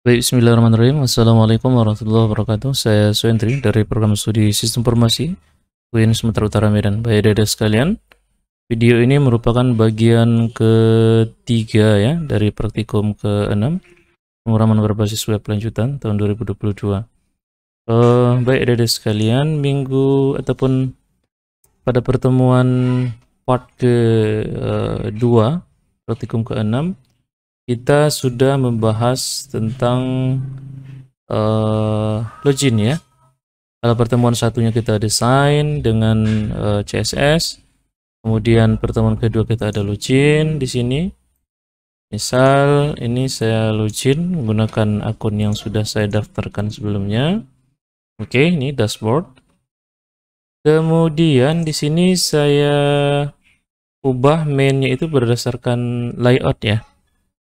Baik, bismillahirrahmanirrahim. Assalamualaikum warahmatullahi wabarakatuh. Saya Suendri dari program studi Sistem Informasi UIN Sumatera Utara Medan. Baik, adik sekalian, video ini merupakan bagian ketiga ya dari praktikum ke-6 pemrograman berbasis web lanjutan tahun 2022. Baik, adik sekalian, minggu ataupun pada pertemuan part ke-2 praktikum ke-6 kita sudah membahas tentang login ya. Kalau pertemuan satunya kita desain dengan CSS, kemudian pertemuan kedua kita ada login di sini. Misal ini saya login menggunakan akun yang sudah saya daftarkan sebelumnya. Oke, ini dashboard. Kemudian di sini saya ubah mainnya itu berdasarkan layout ya.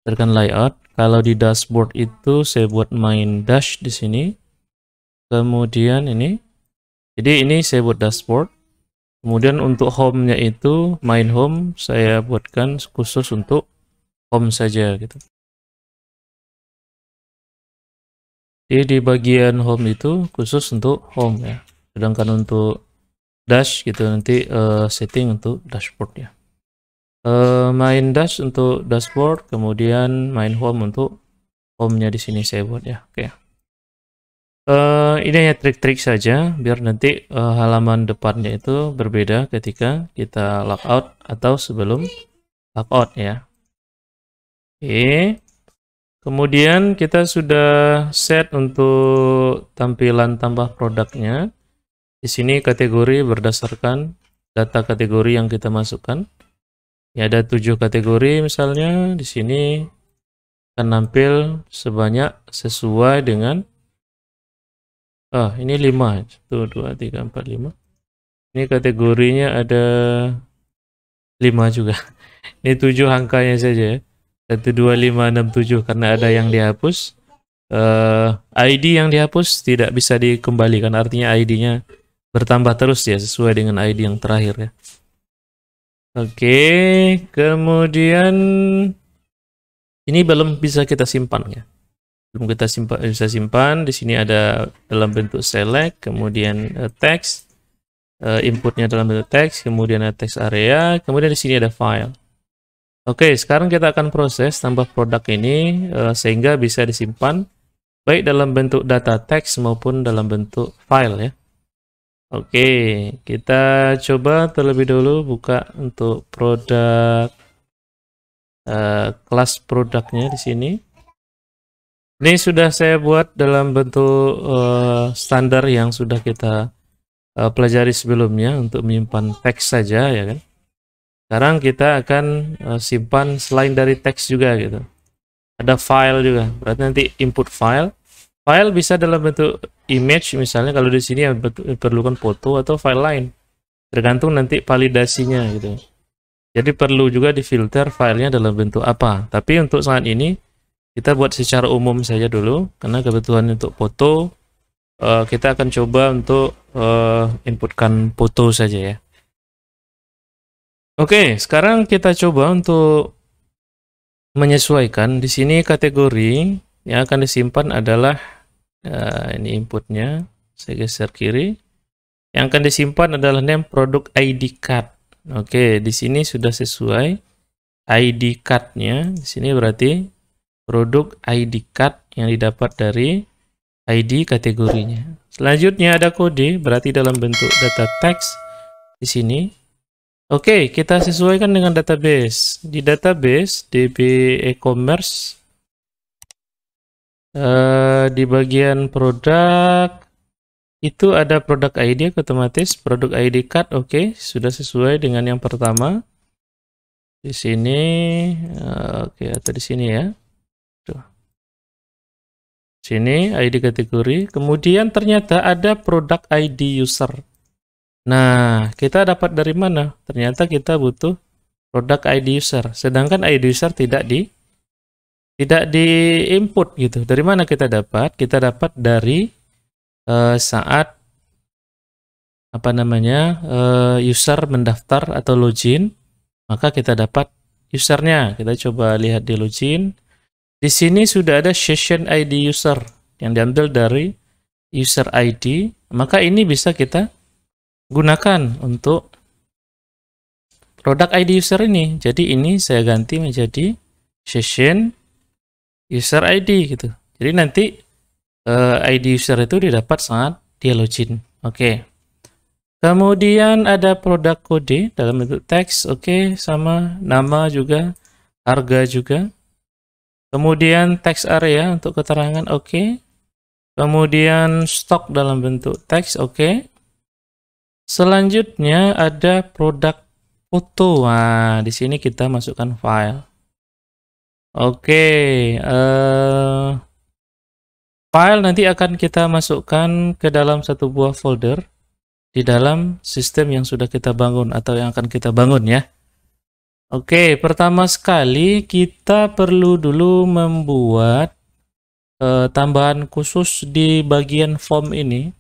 Berdasarkan layout. Kalau di dashboard itu saya buat main dash di sini. Kemudian ini. Jadi ini saya buat dashboard. Kemudian untuk home-nya itu main home saya buatkan khusus untuk home saja gitu. Jadi di bagian home itu khusus untuk home ya. Sedangkan untuk dash gitu nanti setting untuk dashboard ya. Main dash untuk dashboard, kemudian main home untuk home-nya di sini saya buat ya. Oke. Ini hanya trik-trik saja biar nanti halaman depannya itu berbeda ketika kita logout atau sebelum logout ya. Oke. Kemudian kita sudah set untuk tampilan tambah produknya. Di sini kategori berdasarkan data kategori yang kita masukkan. Ya, ada 7 kategori misalnya. Di sini akan nampil sebanyak sesuai dengan ini 5. 1, 2, 3, 4, 5. Ini kategorinya ada 5 juga. Ini 7 angkanya saja ya. 1, 2, 5, 6, 7 karena ada yang dihapus. ID yang dihapus tidak bisa dikembalikan, artinya ID-nya bertambah terus ya sesuai dengan ID yang terakhir ya. Oke, kemudian ini belum bisa kita simpan ya. Belum kita bisa simpan. Di sini ada dalam bentuk select, kemudian text, inputnya dalam bentuk text, kemudian ada text area, kemudian di sini ada file. Oke, sekarang kita akan proses tambah produk ini sehingga bisa disimpan baik dalam bentuk data teks maupun dalam bentuk file ya. Oke, kita coba terlebih dulu buka untuk produk kelas produknya di sini. Ini sudah saya buat dalam bentuk standar yang sudah kita pelajari sebelumnya untuk menyimpan teks saja ya kan. Sekarang kita akan simpan selain dari teks juga gitu. Ada file juga. Berarti nanti input file. File bisa dalam bentuk image misalnya, kalau di sini diperlukan foto atau file lain. Tergantung nanti validasinya gitu. Jadi perlu juga difilter filenya dalam bentuk apa. Tapi untuk saat ini kita buat secara umum saja dulu karena kebutuhan untuk foto kita akan coba untuk inputkan foto saja ya. Oke, sekarang kita coba untuk menyesuaikan. Di sini kategori yang akan disimpan adalah ini inputnya, saya geser kiri. Yang akan disimpan adalah name produk ID card. Oke, di sini sudah sesuai ID card-nya. Di sini berarti produk ID card yang didapat dari ID kategorinya. Selanjutnya ada kode, berarti dalam bentuk data text di sini. Oke, kita sesuaikan dengan database. Di database DB e-commerce di bagian produk itu ada produk ID otomatis, produk ID card. Oke, sudah sesuai dengan yang pertama. Di sini oke, atau di sini ya. Tuh. Sini ID kategori, kemudian ternyata ada produk ID user. Nah, kita dapat dari mana? Ternyata kita butuh produk ID user, sedangkan ID user tidak di-input gitu. Dari mana kita dapat? Kita dapat dari saat apa namanya user mendaftar atau login, maka kita dapat usernya. Kita coba lihat di login. Di sini sudah ada session ID user yang diambil dari user ID, maka ini bisa kita gunakan untuk produk ID user ini. Jadi ini saya ganti menjadi session user ID gitu. Jadi nanti ID user itu didapat saat dia login. Oke. Kemudian ada produk kode dalam bentuk teks, oke, sama nama juga, harga juga. Kemudian text area untuk keterangan, oke. Kemudian stok dalam bentuk teks, oke. Selanjutnya ada produk foto. Nah, di sini kita masukkan file. Oke, file nanti akan kita masukkan ke dalam satu buah folder di dalam sistem yang sudah kita bangun atau yang akan kita bangun ya. Oke, pertama sekali kita perlu dulu membuat tambahan khusus di bagian form ini.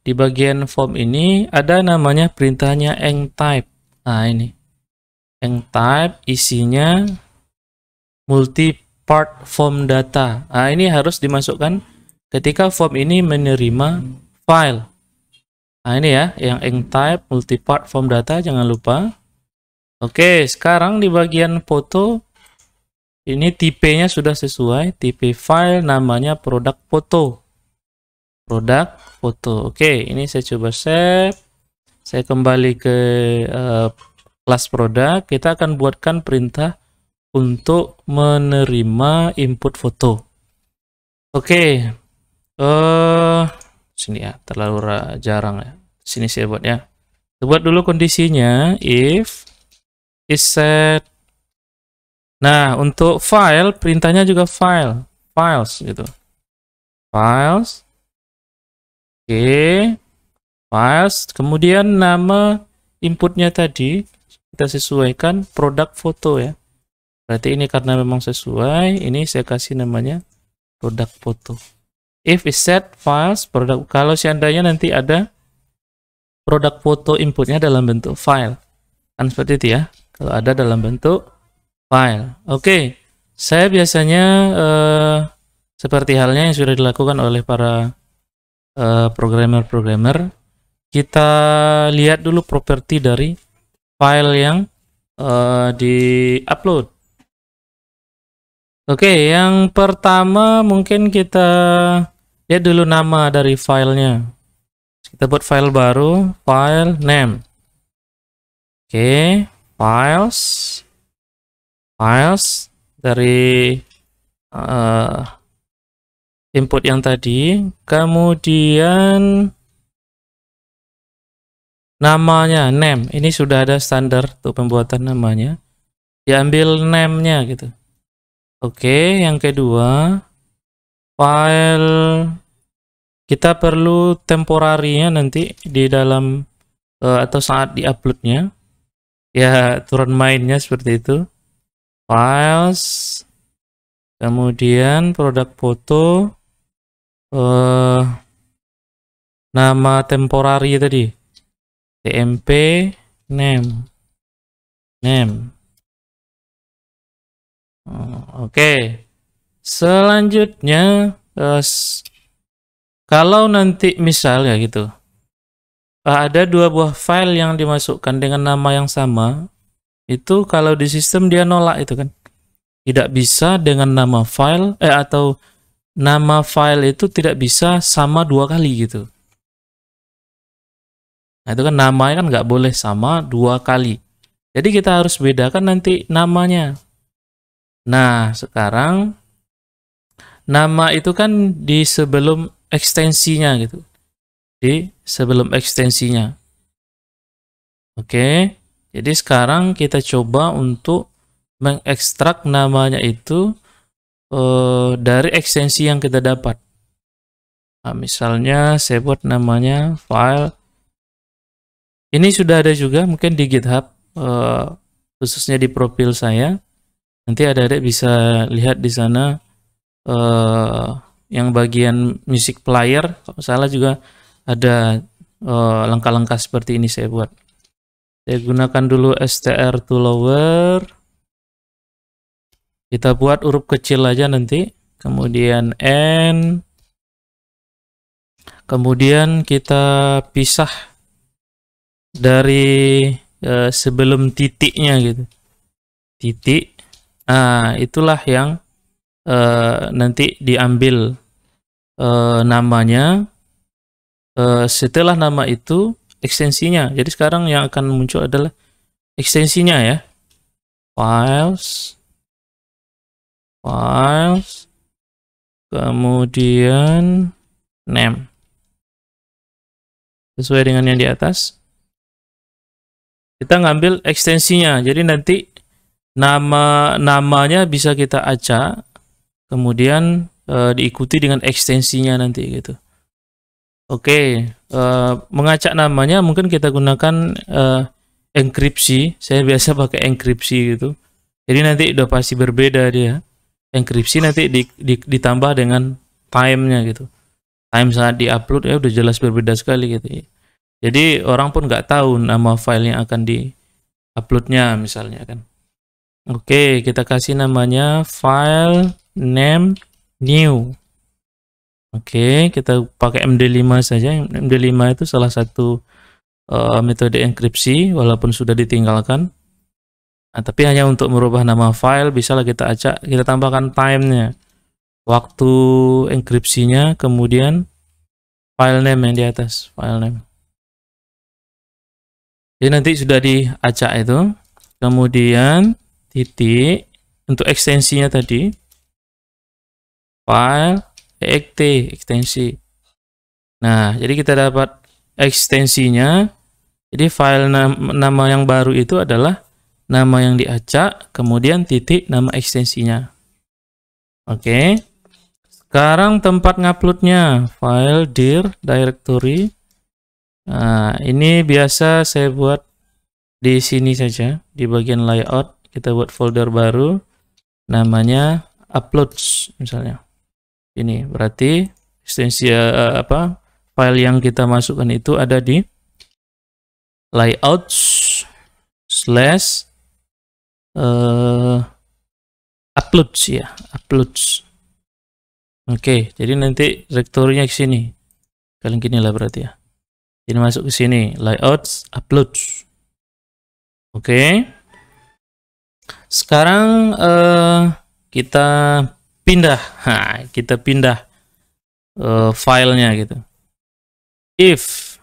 Di bagian form ini ada namanya perintahnya engtype. Nah ini, engtype isinya multi-part form data. Nah ini harus dimasukkan ketika form ini menerima file. Nah ini ya, yang engtype multi-part form data, jangan lupa. Oke, sekarang di bagian foto, ini tipenya sudah sesuai, tipe file namanya produk foto. Produk foto. Oke, ini saya coba save. Saya kembali ke kelas produk, kita akan buatkan perintah untuk menerima input foto. Oke, sini ya, terlalu jarang ya. Sini saya buat ya. Kita buat dulu kondisinya, if is set. Nah, untuk file, perintahnya juga files gitu. Files. Oke. Files. Kemudian nama inputnya tadi kita sesuaikan produk foto ya. Berarti ini karena memang sesuai, ini saya kasih namanya produk foto. If is set files produk, kalau seandainya nanti ada produk foto inputnya dalam bentuk file. Kan seperti itu ya. Kalau ada dalam bentuk file. Oke, saya biasanya seperti halnya yang sudah dilakukan oleh para programmer-programmer, kita lihat dulu properti dari file yang di-upload. Oke, yang pertama mungkin kita lihat dulu nama dari filenya. Kita buat file baru, file name. Oke. Files dari input yang tadi, kemudian namanya name, ini sudah ada standar untuk pembuatan namanya, diambil name-nya gitu. Oke, yang kedua file kita perlu temporarinya nanti di dalam atau saat di-uploadnya. Ya, turun mainnya seperti itu. Files, kemudian produk foto, nama temporary tadi, tmp name. Oke. Selanjutnya, kalau nanti misal ya gitu, ada dua buah file yang dimasukkan dengan nama yang sama, itu kalau di sistem dia nolak itu kan. Tidak bisa dengan nama file, atau nama file itu tidak bisa sama dua kali gitu. Nah itu kan namanya kan nggak boleh sama dua kali. Jadi kita harus bedakan nanti namanya. Nah sekarang, nama itu kan di sebelum ekstensinya gitu. Di sebelum ekstensinya. Oke, jadi sekarang kita coba untuk mengekstrak namanya itu dari ekstensi yang kita dapat. Nah, misalnya saya buat namanya file. Ini sudah ada juga mungkin di GitHub, khususnya di profil saya. Nanti adik-adik bisa lihat di sana yang bagian music player, kalau salah juga ada langkah-langkah seperti ini saya buat. Saya gunakan dulu str to lower. Kita buat huruf kecil aja nanti, kemudian N, kemudian kita pisah dari sebelum titiknya gitu. Titik. Nah, itulah yang nanti diambil namanya. Setelah nama itu ekstensinya. Jadi sekarang yang akan muncul adalah ekstensinya ya. Files, kemudian name. Sesuai dengan yang di atas. Kita ngambil ekstensinya. Jadi nanti namanya bisa kita acak, kemudian diikuti dengan ekstensinya nanti gitu. Oke, mengacak namanya mungkin kita gunakan enkripsi. Saya biasa pakai enkripsi gitu. Jadi nanti udah pasti berbeda dia. Enkripsi nanti ditambah dengan time-nya gitu. Time saat diupload ya udah jelas berbeda sekali gitu. Jadi orang pun nggak tahu nama file yang akan di-uploadnya misalnya kan. Oke, kita kasih namanya file name new. Oke, kita pakai MD5 saja. MD5 itu salah satu metode enkripsi walaupun sudah ditinggalkan. Nah, tapi hanya untuk merubah nama file bisalah kita acak, kita tambahkan time-nya. Waktu enkripsinya, kemudian file name yang di atas, file name. Jadi nanti sudah diacak itu, kemudian titik untuk ekstensinya tadi, file ext ekstensi. Nah, jadi kita dapat ekstensinya. Jadi file nama yang baru itu adalah nama yang diacak, kemudian titik nama ekstensinya. Oke. Sekarang tempat nguploadnya, file dir directory. Nah, ini biasa saya buat di sini saja, di bagian layout. Kita buat folder baru, namanya uploads misalnya. Ini berarti ekstensi file yang kita masukkan itu ada di layouts slash uploads ya, uploads. Oke, jadi nanti direktorinya ke sini. Kalian gini lah berarti ya. Ini masuk ke sini, layouts, uploads. Oke. Sekarang kita pindah. Kita pindah filenya gitu. If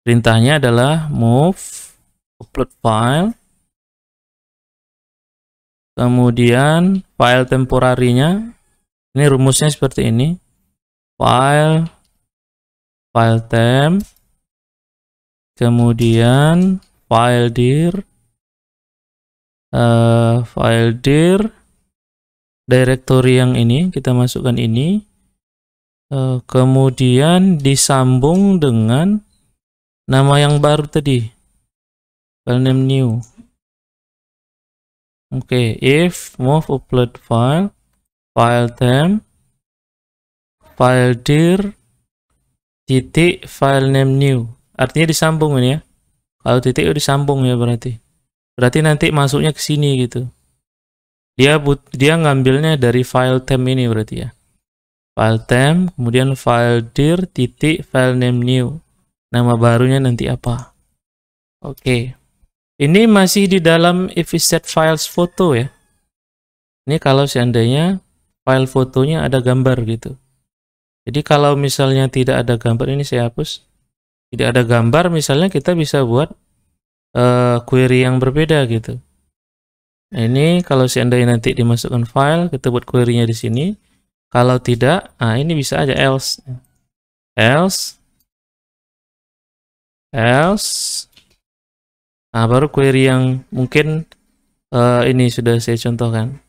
perintahnya adalah move upload file. Kemudian file temporarinya, ini rumusnya seperti ini. File temp, kemudian file dir directory yang ini kita masukkan ini, kemudian disambung dengan nama yang baru tadi, file name new. Oke, if move upload file temp, file dir titik file name new. Artinya disambung ini ya. Kalau titik disambung ya berarti. Berarti nanti masuknya ke sini gitu. Dia ngambilnya dari file temp ini berarti ya. File temp, kemudian file dir titik file name new. Nama barunya nanti apa? Oke. Ini masih di dalam if set files foto ya. Ini kalau seandainya file fotonya ada gambar gitu. Jadi kalau misalnya tidak ada gambar, ini saya hapus. Tidak ada gambar, misalnya kita bisa buat query yang berbeda gitu. Nah, ini kalau seandainya nanti dimasukkan file, kita buat query-nya di sini. Kalau tidak, nah ini bisa aja else. Nah, baru query yang mungkin ini sudah saya contohkan.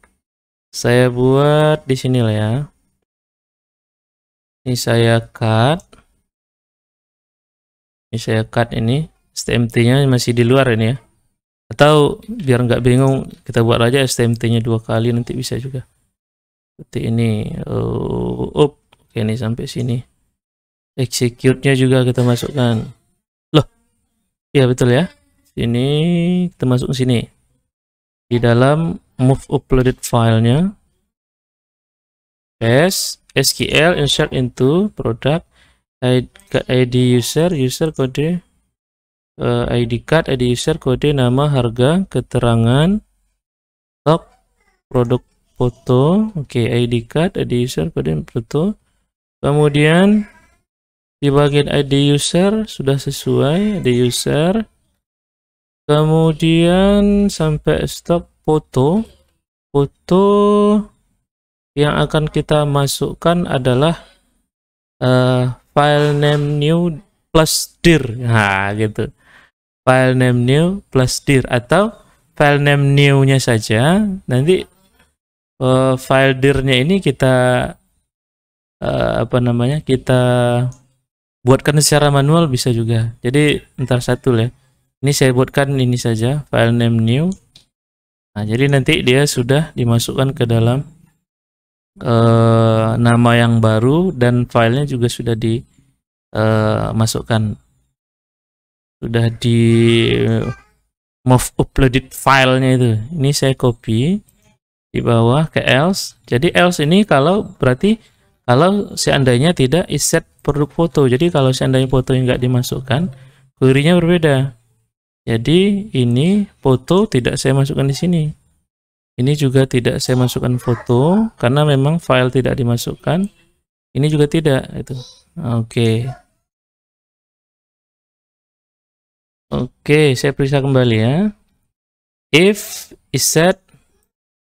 Saya buat di sini lah ya. Ini saya cut. Ini STMT-nya masih di luar ini ya. Atau biar nggak bingung, kita buat aja STMT-nya 2 kali, nanti bisa juga. Seperti ini. Oke, ini sampai sini. Execute-nya juga kita masukkan. Loh, iya betul ya. Ini kita masuk sini. Di dalam move uploaded filenya, paste, SQL insert into product, ID user kode, ID card, ID user kode, nama, harga, keterangan, stok, produk, foto, oke, ID card, ID user kode, foto. Kemudian di bagian ID user sudah sesuai, ID user. Kemudian sampai stok foto yang akan kita masukkan adalah file name new plus dir. Nah, gitu. File name new plus dir, atau file name new-nya saja. Nanti file dir-nya ini kita kita buatkan secara manual bisa juga. Jadi ntar satu ya. Ini saya buatkan ini saja, file name new. Nah, jadi nanti dia sudah dimasukkan ke dalam nama yang baru, dan filenya juga sudah dimasukkan, sudah di move uploaded filenya itu. Ini saya copy di bawah ke else. Jadi else ini berarti kalau seandainya tidak iset produk foto. Jadi kalau seandainya foto yang nggak dimasukkan, query-nya berbeda. Jadi ini foto tidak saya masukkan di sini. Ini juga tidak saya masukkan foto karena memang file tidak dimasukkan. Ini juga tidak itu. Oke. Oke, saya periksa kembali ya. If iset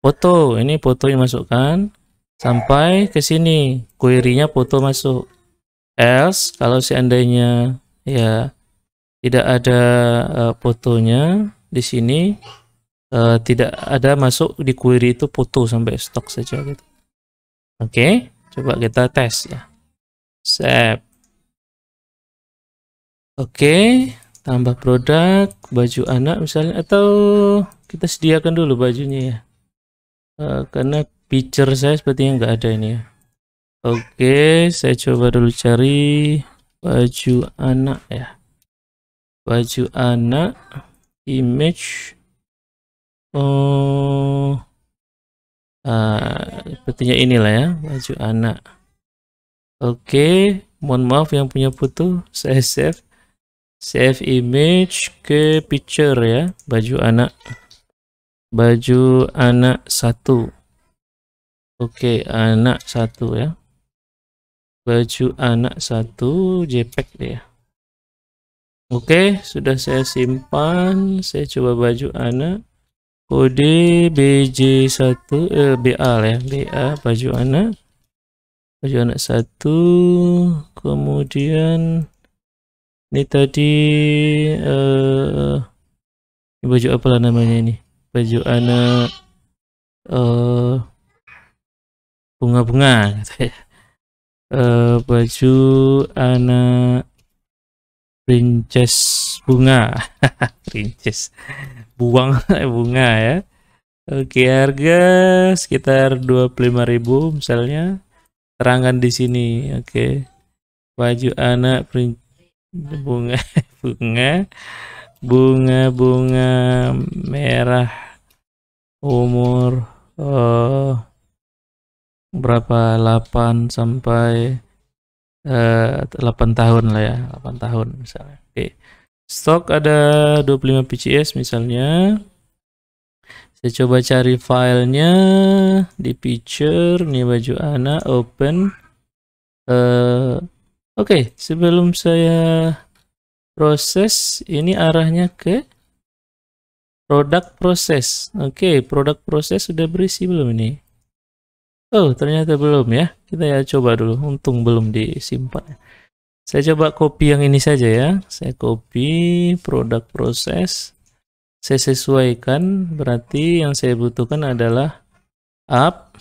foto, ini foto yang masukkan sampai ke sini, query-nya foto masuk. Else kalau seandainya ya tidak ada fotonya di sini, tidak ada masuk di query itu foto sampai stok saja gitu. Oke, coba kita tes ya. Save. Oke, tambah produk, baju anak misalnya, atau kita sediakan dulu bajunya ya. Karena picture saya sepertinya nggak ada ini ya. Oke, saya coba dulu cari baju anak ya. Baju anak, image. Sepertinya inilah ya, baju anak. Oke, mohon maaf yang punya foto, saya save image ke picture ya, baju anak 1. Oke, anak 1 ya, baju anak 1 JPEG ya. Oke, sudah saya simpan. Saya coba baju anak, kode BJ1 BA ya, BA baju anak 1. Kemudian ini tadi ini baju apalah namanya ini, baju anak bunga-bunga gitu ya. Baju anak princess bunga. Princess buang bunga ya. Oke, harga sekitar 25.000 misalnya. Terangkan di sini. Oke. Baju anak bunga merah, umur berapa, 8 sampai 8 tahun lah ya, 8 tahun misalnya. Oke. Stok ada 25 PCS misalnya. Saya coba cari filenya di picture, nih baju anak, open. Oke, sebelum saya proses, ini arahnya ke product process. Oke, product process sudah berisi belum ini? Oh, ternyata belum ya. Kita ya coba dulu, untung belum disimpan. Saya coba copy yang ini saja ya. Saya copy product process. Saya sesuaikan, berarti yang saya butuhkan adalah up.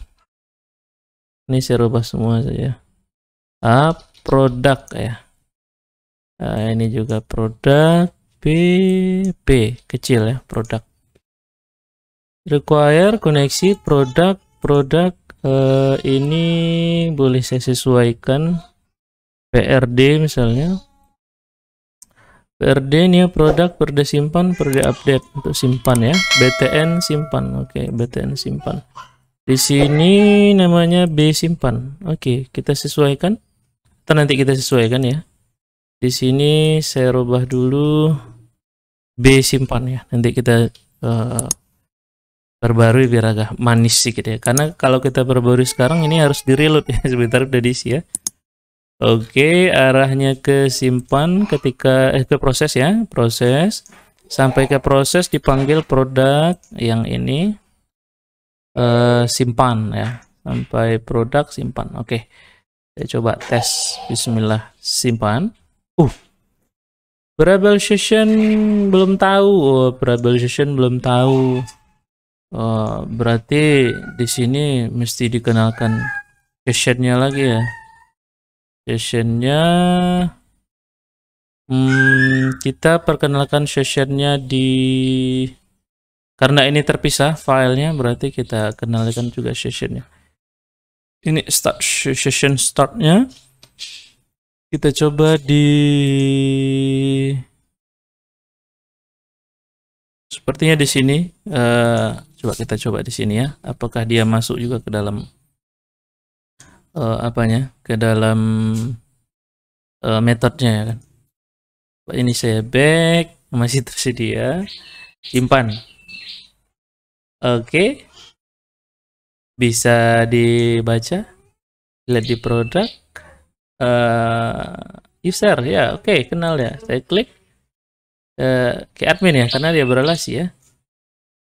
Ini saya rubah semua saja. Up product ya. Nah, ini juga produk P kecil ya, produk. Require koneksi produk ini boleh saya sesuaikan PRD misalnya. PRD new product, PRD simpan, PRD update untuk simpan ya. BTN simpan. Oke, BTN simpan. Di sini namanya B simpan. Oke, kita sesuaikan. Nanti kita sesuaikan ya. Di sini saya rubah dulu B simpan ya. Nanti kita perbarui biar agak manis sedikit ya. Karena kalau kita perbarui sekarang ini harus di reload ya. Sebentar udah diisi ya. Oke, arahnya ke simpan ketika ke proses ya, proses sampai ke proses dipanggil produk yang ini simpan ya, sampai produk simpan. Oke, saya coba tes. Bismillah, simpan. Variable session belum tahu. Variable session belum tahu. Berarti di sini mesti dikenalkan sessionnya lagi ya. Sessionnya kita perkenalkan sessionnya karena ini terpisah filenya, berarti kita kenalkan juga sessionnya. Ini start session startnya kita coba sepertinya di sini. Coba kita coba di sini ya, apakah dia masuk juga ke dalam ke dalam metodenya ya kan. Ini saya back, masih tersedia, simpan. Oke, bisa dibaca, lihat di produk, user ya. Oke, kenal ya. Saya klik ke admin ya, karena dia berrelasi ya.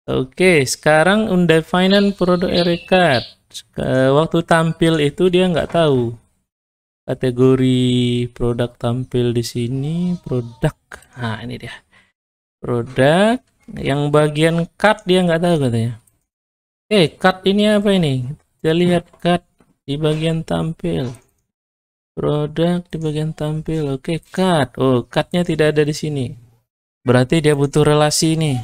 Oke, sekarang undefined product record. Waktu tampil itu dia nggak tahu kategori produk tampil di sini. Produk, nah ini dia produk. Yang bagian cut dia nggak tahu katanya. Cut ini apa ini? Kita lihat cut di bagian tampil. Produk di bagian tampil. Oke, cut. Cutnya tidak ada di sini. Berarti dia butuh relasi nih.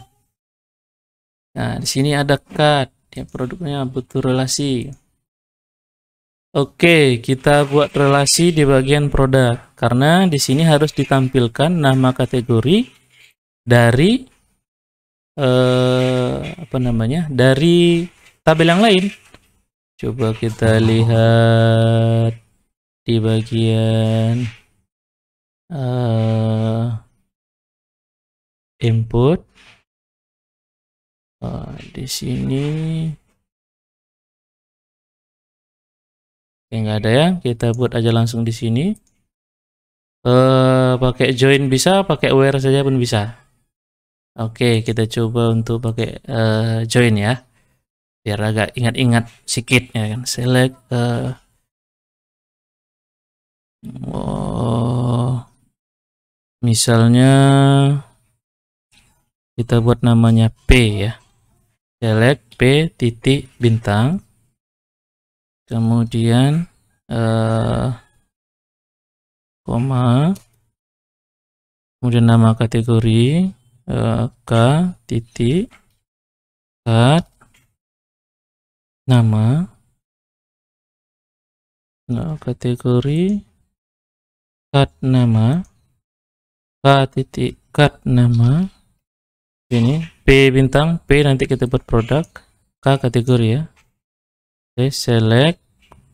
Nah, di sini ada cut. Dia produknya butuh relasi. Oke, kita buat relasi di bagian produk. Karena di sini harus ditampilkan nama kategori dari dari tabel yang lain. Coba kita lihat di bagian input. Di sini nggak ada ya, kita buat aja langsung di sini. Pakai join bisa, pakai where saja pun bisa. Oke, kita coba untuk pakai join ya, biar agak ingat-ingat sedikit ya kan. Select misalnya kita buat namanya P ya. Select P titik bintang, kemudian koma, kemudian nama kategori K titik cut nama, kategori cut nama, K titik cut nama. Ini P bintang, P nanti kita buat produk, K kategori ya. Oke, select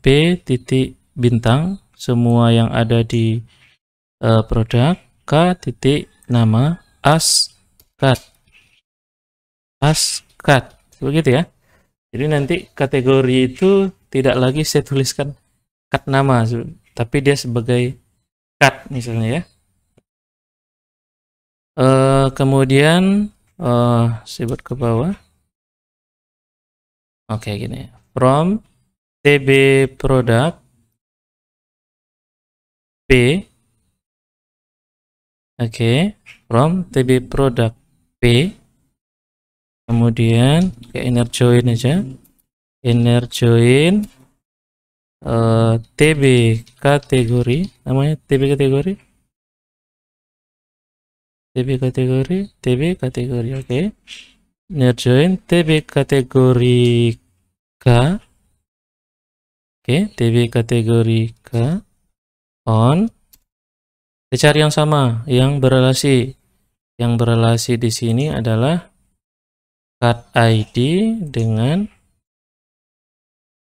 P titik bintang semua yang ada di produk, K titik nama, as cut, begitu ya. Jadi nanti kategori itu tidak lagi saya tuliskan cut nama, tapi dia sebagai cut misalnya ya. Kemudian saya buat ke bawah. Oke, gini. From TB product P. Oke, from TB product P. Kemudian ke inner join aja. Inner join TB kategori, namanya TB kategori. TB kategori, oke. Inner join TB kategori K. Oke, TB kategori K on Kita cari yang sama, yang berelasi. Yang berelasi di sini adalah card ID dengan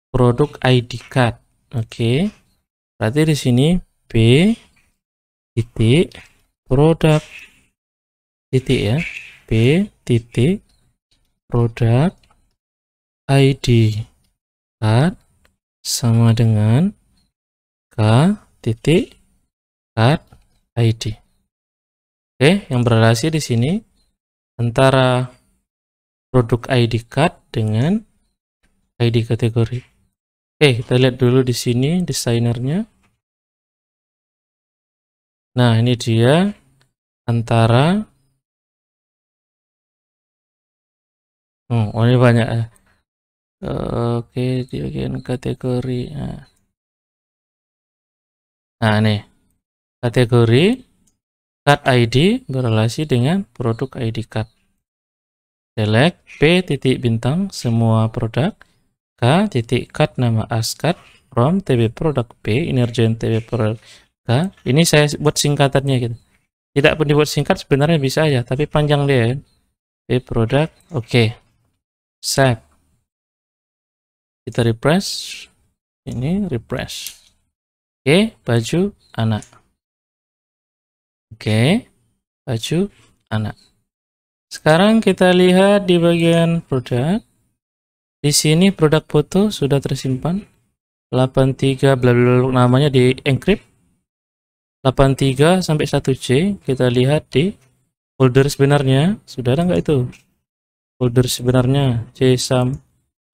produk ID card. Oke. Berarti di sini B titik produk titik ya. B titik produk ID card sama dengan K titik card ID. Oke, yang berelasi di sini antara produk ID card dengan ID kategori. Oke, kita lihat dulu di sini desainernya. Nah, ini dia antara ini banyak ya. Oke, di bagian kategori. Nah, nih. Kategori card ID berelasi dengan produk ID card. Select P titik bintang semua produk. K titik card nama ASCAD from TB produk P Energen TB produk K. Ini saya buat singkatannya gitu. Tidak pun dibuat singkat sebenarnya bisa aja, tapi panjang dia kan. P produk. Oke. Save. Kita refresh. Ini refresh. Oke, baju anak. Oke, baju anak. Sekarang kita lihat di bagian produk. Di sini produk foto sudah tersimpan. 83 bla bla bla, namanya di encrypt. 83 sampai 1C. Kita lihat di folder sebenarnya. Sudah ada nggak itu? Folder sebenarnya csam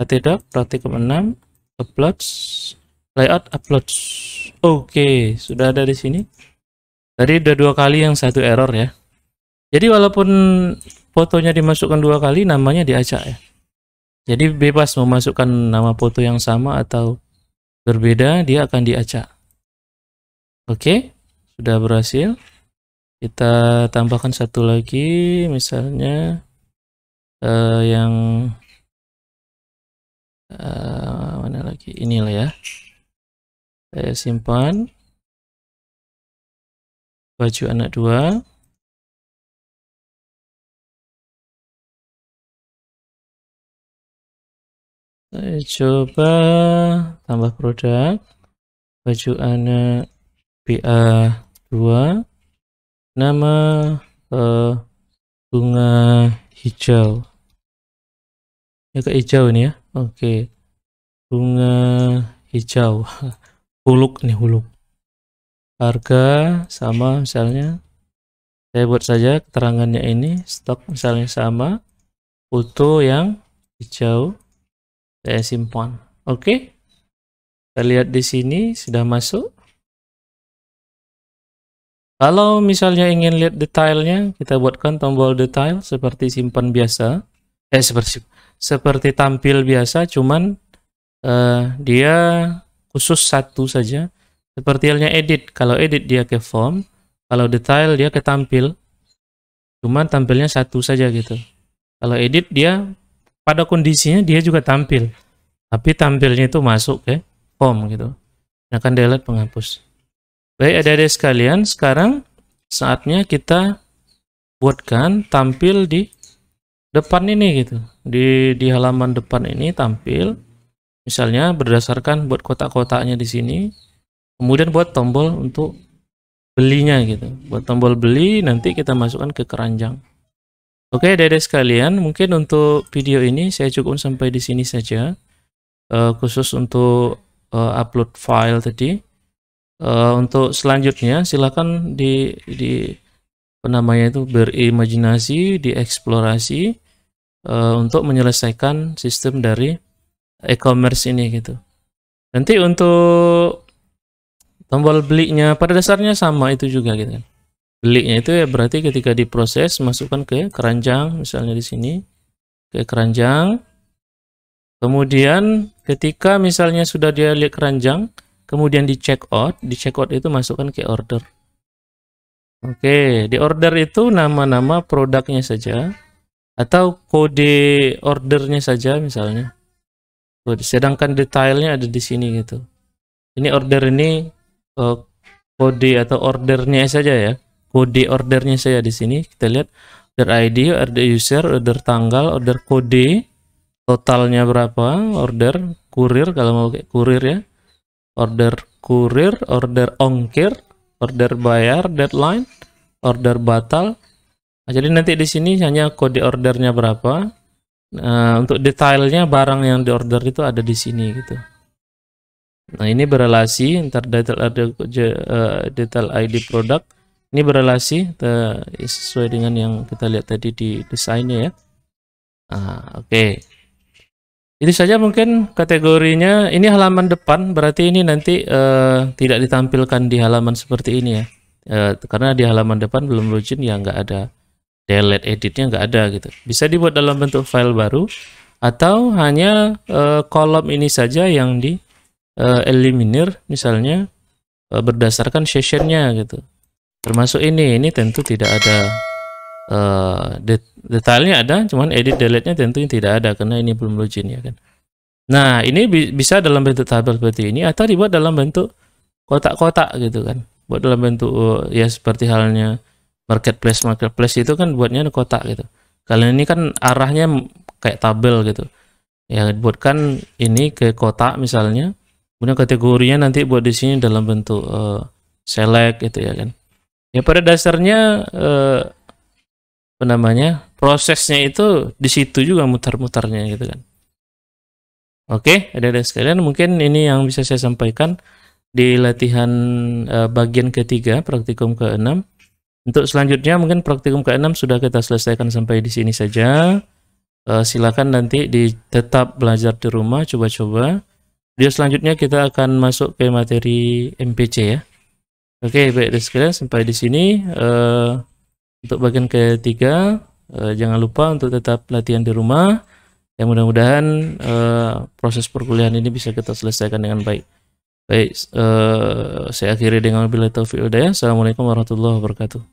htdoc praktikum 6 uploads layout uploads. Oke, sudah ada di sini. Tadi udah 2 kali yang satu error ya. Jadi walaupun fotonya dimasukkan 2 kali, namanya diacak ya. Jadi bebas memasukkan nama foto yang sama atau berbeda, dia akan diacak. Oke, sudah berhasil. Kita tambahkan satu lagi, misalnya yang mana lagi? Inilah ya. Saya simpan baju anak 2. Saya coba tambah produk baju anak BA2, nama bunga hijau. Ya ke hijau ini ya. Oke. Bunga hijau. Huluk nih, huluk. Harga sama misalnya. Saya buat saja keterangannya ini, stok misalnya sama. Foto yang hijau. Saya simpan. Oke. Kita lihat di sini sudah masuk. Kalau misalnya ingin lihat detailnya, kita buatkan tombol detail seperti simpan biasa. Seperti tampil biasa, cuman dia khusus satu saja. Seperti halnya edit. Kalau edit dia ke form, kalau detail dia ke tampil. Cuman tampilnya satu saja gitu. Kalau edit dia pada kondisinya dia juga tampil, tapi tampilnya itu masuk ke form gitu. Akan delete penghapus. Baik adik-adik sekalian, sekarang saatnya kita buatkan tampil di depan ini gitu. Di halaman depan ini tampil. Misalnya berdasarkan buat kotak-kotaknya di sini. Kemudian buat tombol untuk belinya gitu. Buat tombol beli nanti kita masukkan ke keranjang. Oke, adik-adik sekalian, mungkin untuk video ini saya cukup sampai di sini saja. Khusus untuk upload file tadi. Untuk selanjutnya silakan di apa namanya itu berimajinasi, dieksplorasi untuk menyelesaikan sistem dari e-commerce ini gitu. Nanti untuk tombol belinya pada dasarnya sama itu juga gitu kan. Belinya itu ya berarti ketika diproses masukkan ke keranjang, misalnya di sini ke keranjang. Kemudian ketika misalnya sudah dia lihat keranjang, kemudian di check out itu masukkan ke order. Oke, di order itu nama-nama produknya saja atau kode ordernya saja misalnya. Sedangkan detailnya ada di sini gitu. Ini order ini kode atau ordernya saja ya. Kode ordernya saya di sini. Kita lihat order ID, order user, order tanggal, order kode, totalnya berapa, order kurir kalau mau kayak kurir ya. Order kurir, order ongkir, order bayar, deadline, order batal. Nah, jadi nanti di sini hanya kode ordernya berapa. Untuk detailnya barang yang diorder itu ada di sini gitu. Nah, ini berelasi ntar detail ID produk. Ini berelasi sesuai dengan yang kita lihat tadi di desainnya ya. Oke. Itu saja mungkin kategorinya. Ini halaman depan, berarti ini nanti tidak ditampilkan di halaman seperti ini ya. Karena di halaman depan belum login ya, nggak ada delete editnya, nggak ada gitu. Bisa dibuat dalam bentuk file baru atau hanya kolom ini saja yang di eliminir misalnya berdasarkan sessionnya gitu. Termasuk ini tentu tidak ada detailnya ada, cuman edit delete-nya tentunya tidak ada karena ini belum login ya kan. Nah, ini bisa dalam bentuk tabel seperti ini atau dibuat dalam bentuk kotak-kotak gitu kan. Buat dalam bentuk ya seperti halnya marketplace itu kan buatnya kotak gitu. Kalau ini kan arahnya kayak tabel gitu. Ya, buatkan ini ke kotak misalnya. Kemudian kategorinya nanti buat di sini dalam bentuk select gitu ya kan. Ya pada dasarnya apa namanya, prosesnya itu di situ juga mutar-mutarnya gitu kan. Oke, ada sekalian, mungkin ini yang bisa saya sampaikan di latihan bagian ketiga praktikum ke-6. Untuk selanjutnya mungkin praktikum ke-6 sudah kita selesaikan sampai di sini saja. Silakan nanti tetap belajar di rumah, coba-coba. Video selanjutnya kita akan masuk ke materi MPC ya. Oke, baik sekalian, sampai di sini untuk bagian ketiga. Jangan lupa untuk tetap latihan di rumah. Ya, mudah-mudahan proses perkuliahan ini bisa kita selesaikan dengan baik. Baik, saya akhiri dengan wabillahi taufiq wal hidayah. Assalamualaikum warahmatullahi wabarakatuh.